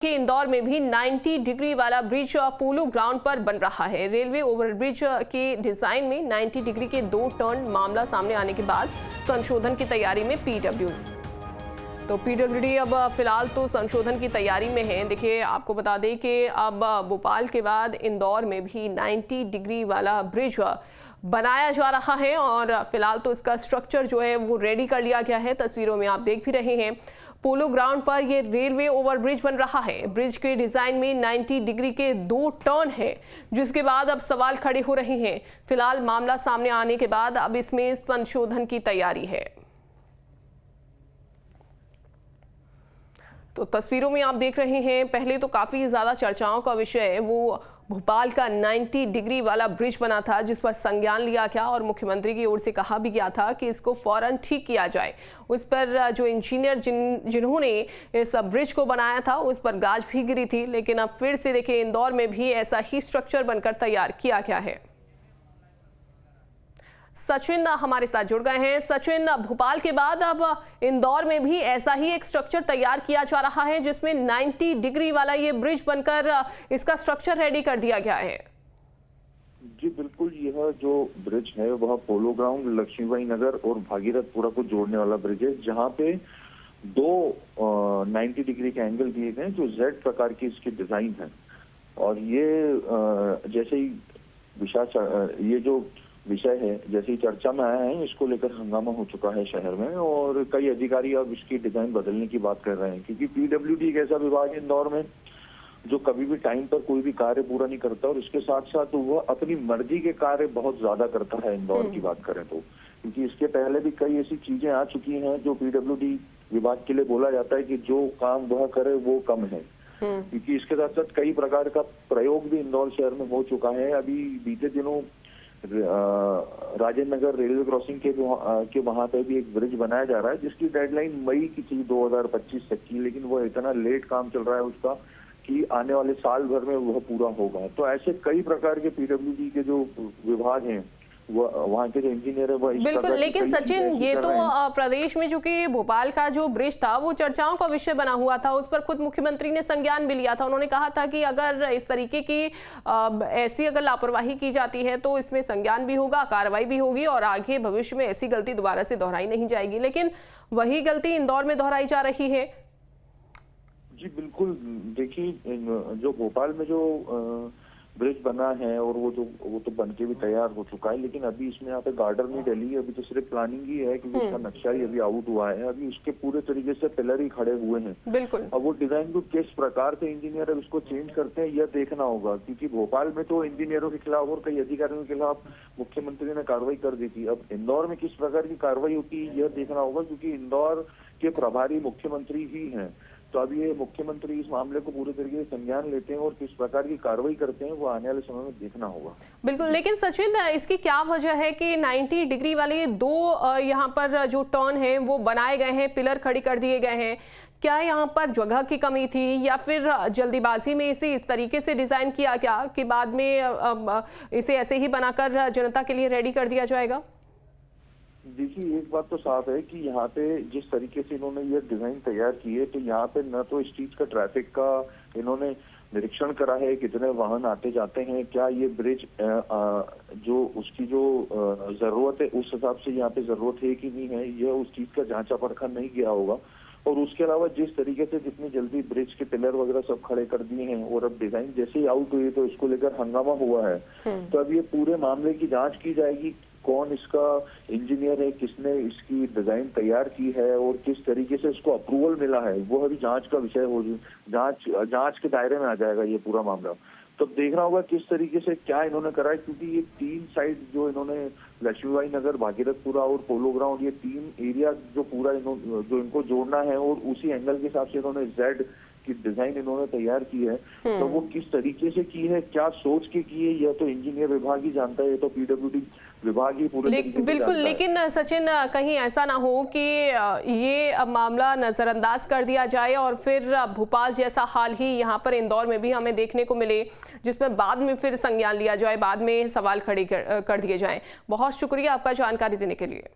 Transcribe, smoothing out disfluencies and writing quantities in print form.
कि इंदौर में भी 90 डिग्री वाला ब्रिज पोलो ग्राउंड पर बन रहा है। रेलवे ओवरब्रिज के डिजाइन में 90 डिग्री के 2 टर्न मामला सामने आने के बाद संशोधन की तैयारी में पीडब्ल्यूडी अब फिलहाल तो संशोधन की तैयारी में है। देखिए, आपको बता दें कि अब भोपाल के बाद इंदौर में भी 90 डिग्री वाला ब्रिज बनाया जा रहा है और फिलहाल तो इसका स्ट्रक्चर जो है वो रेडी कर लिया गया है। तस्वीरों में आप देख भी रहे हैं, पोलो ग्राउंड पर ये रेलवे ओवरब्रिज बन रहा है। ब्रिज के डिजाइन में 90 डिग्री के 2 टर्न है, जिसके बाद अब सवाल खड़े हो रहे हैं। फिलहाल मामला सामने आने के बाद अब इसमें संशोधन की तैयारी है। तो तस्वीरों में आप देख रहे हैं, पहले तो काफी ज्यादा चर्चाओं का विषय वो भोपाल का 90 डिग्री वाला ब्रिज बना था, जिस पर संज्ञान लिया गया और मुख्यमंत्री की ओर से कहा भी गया था कि इसको फौरन ठीक किया जाए। उस पर जो इंजीनियर जिन्होंने इस ब्रिज को बनाया था उस पर गाज भी गिरी थी। लेकिन अब फिर से देखिए, इंदौर में भी ऐसा ही स्ट्रक्चर बनकर तैयार किया गया है। सचिन हमारे साथ जुड़ गए हैं। सचिन, भोपाल के बाद अब इंदौर में भी ऐसा ही एक स्ट्रक्चर तैयार किया जा रहा है, जिसमें 90 डिग्री वाला ये ब्रिज बनकर इसका स्ट्रक्चर रेडी कर दिया गया है। जी बिल्कुल, यह जो ब्रिज है वह पोलो ग्राउंड, लक्ष्मीबाई नगर और भागीरथपुरा को जोड़ने वाला ब्रिज है, जहां पे 2 90 डिग्री के एंगल दिए गए हैं, जो जेड प्रकार की इसकी डिजाइन है। और ये जैसे ही ये जो विषय है जैसे ही चर्चा में आया है, इसको लेकर हंगामा हो चुका है शहर में और कई अधिकारी अब इसकी डिजाइन बदलने की बात कर रहे हैं, क्योंकि पीडब्ल्यूडी एक ऐसा विभाग है इंदौर में जो कभी भी टाइम पर कोई भी कार्य पूरा नहीं करता और इसके साथ साथ वह अपनी मर्जी के कार्य बहुत ज्यादा करता है। इंदौर की बात करें तो, क्योंकि इसके पहले भी कई ऐसी चीजें आ चुकी हैं जो पीडब्ल्यूडी विभाग के लिए बोला जाता है कि जो काम वह करे वो कम है, क्योंकि इसके साथ साथ कई प्रकार का प्रयोग भी इंदौर शहर में हो चुका है। अभी बीते दिनों राजेंद्र नगर रेलवे क्रॉसिंग के वहां पे भी एक ब्रिज बनाया जा रहा है, जिसकी डेडलाइन मई की थी 2025 तक की, लेकिन वह इतना लेट काम चल रहा है उसका कि आने वाले साल भर में वह पूरा होगा। तो ऐसे कई प्रकार के पीडब्ल्यूडी के जो विभाग हैं, वहाँ के जो इंजीनियर है वो बिल्कुल। लेकिन सचिन, ये तो प्रदेश में जो कि भोपाल का जो ब्रिज था वो चर्चाओं का विषय बना हुआ था, उस पर खुद मुख्यमंत्री ने संज्ञान भी लिया था। उन्होंने कहा था कि अगर इस तरीके की ऐसी अगर लापरवाही की जाती है तो इसमें संज्ञान भी होगा, कार्रवाई भी होगी और आगे भविष्य में ऐसी गलती दोबारा से दोहराई नहीं जाएगी। लेकिन वही गलती इंदौर में दोहराई जा रही है। जी बिल्कुल, देखिए जो भोपाल में जो ब्रिज बना है और वो तो बनके भी तैयार हो चुका है, लेकिन अभी इसमें यहाँ पे गार्डर नहीं डली, अभी तो सिर्फ प्लानिंग ही है, क्योंकि उसका नक्शा ही अभी आउट हुआ है। अभी उसके पूरे तरीके से पिलर ही खड़े हुए हैं। बिल्कुल। अब वो डिजाइन को किस प्रकार से इंजीनियर उसको चेंज करते हैं यह देखना होगा, क्योंकि भोपाल में तो इंजीनियरों के खिलाफ और कई अधिकारियों के खिलाफ मुख्यमंत्री ने कार्रवाई कर दी थी। अब इंदौर में किस प्रकार की कार्रवाई होती है यह देखना होगा, क्योंकि इंदौर के प्रभारी मुख्यमंत्री ही हैं। तो अब ये मुख्यमंत्री इस मामले को पूरे तरीके से संज्ञान लेते हैं और किस प्रकार की कार्रवाई करते हैं वो आने वाले समय में देखना होगा। बिल्कुल। लेकिन सचिन, इसकी क्या वजह है कि 90 डिग्री वाले 2 यहाँ पर जो टर्न है वो बनाए गए हैं, पिलर खड़ी कर दिए गए हैं? क्या यहाँ पर जगह की कमी थी या फिर जल्दीबाजी में इसे इस तरीके से डिजाइन किया गया कि बाद में इसे ऐसे ही बनाकर जनता के लिए रेडी कर दिया जाएगा? देखिए, एक बात तो साफ है कि यहाँ पे जिस तरीके से इन्होंने ये डिजाइन तैयार की है, तो यहाँ पे न तो इस चीज का ट्रैफिक का इन्होंने निरीक्षण करा है, कितने वाहन आते जाते हैं, क्या ये ब्रिज जो उसकी जो जरूरत है उस हिसाब से यहाँ पे जरूरत है कि नहीं है, यह उस चीज का जांचा परखा नहीं किया होगा। और उसके अलावा जिस तरीके से जितनी जल्दी ब्रिज के पिलर वगैरह सब खड़े कर दिए हैं और अब डिजाइन जैसे ही आउट हुई तो इसको लेकर हंगामा हुआ है। तो अब ये पूरे मामले की जांच की जाएगी, कौन इसका इंजीनियर है, किसने इसकी डिजाइन तैयार की है और किस तरीके से इसको अप्रूवल मिला है, वो अभी जांच का विषय हो, जांच के दायरे में आ जाएगा ये पूरा मामला। तो देखना होगा किस तरीके से क्या इन्होंने करा है, क्योंकि ये 3 साइड जो इन्होंने लक्ष्मीबाई नगर, भागीरथपुरा और पोलो ग्राउंड, ये 3 एरिया जो पूरा जो इनको जोड़ना है और उसी एंगल के हिसाब से इन्होंने जेड की डिजाइन इन्होंने तैयार की है। तो वो किस तरीके से की है, क्या सोच के की है, यह तो इंजीनियर विभाग ही जानता है, ये तो पीडब्ल्यूडी विभाग ही पूरे बिल्कुल। लेकिन सचिन, कहीं ऐसा ना हो कि ये मामला नजरअंदाज कर दिया जाए और फिर भोपाल जैसा हाल ही यहाँ पर इंदौर में भी हमें देखने को मिले, जिसमें बाद में फिर संज्ञान लिया जाए, बाद में सवाल खड़े कर दिए जाएं। बहुत शुक्रिया आपका जानकारी देने के लिए।